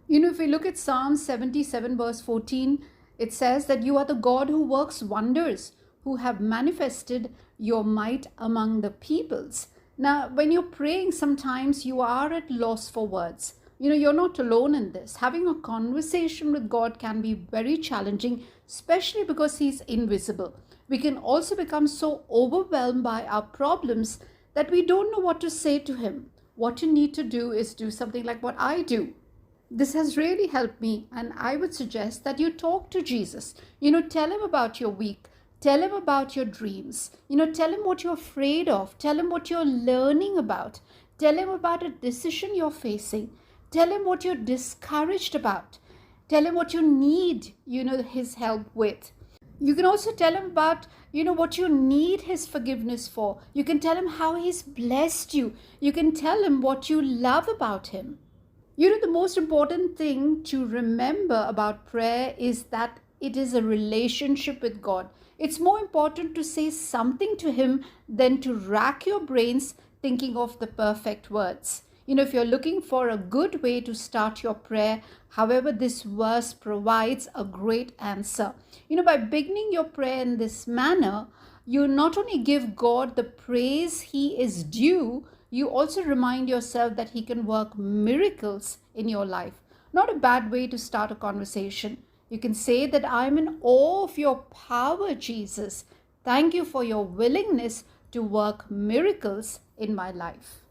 If we look at Psalm 77, verse 14, it says that you are the God who works wonders, who have manifested your might among the peoples. Now, when you're praying, sometimes you are at loss for words. You're not alone in this. Having a conversation with God can be very challenging, especially because He's invisible. We can also become so overwhelmed by our problems that we don't know what to say to Him. What you need to do is do something like what I do. This has really helped me, and I would suggest that you talk to Jesus. Tell Him about your week. Tell Him about your dreams. Tell Him what you're afraid of. Tell Him what you're learning about. Tell Him about a decision you're facing. Tell Him what you're discouraged about. Tell Him what you need, His help with. You can also tell Him about, what you need His forgiveness for. You can tell Him how He's blessed you. You can tell Him what you love about Him. The most important thing to remember about prayer is that it is a relationship with God. It's more important to say something to Him than to rack your brains thinking of the perfect words. If you're looking for a good way to start your prayer, however, this verse provides a great answer. By beginning your prayer in this manner, you not only give God the praise He is due, you also remind yourself that He can work miracles in your life. Not a bad way to start a conversation. You can say that I'm in awe of your power, Jesus. Thank you for your willingness to work miracles in my life.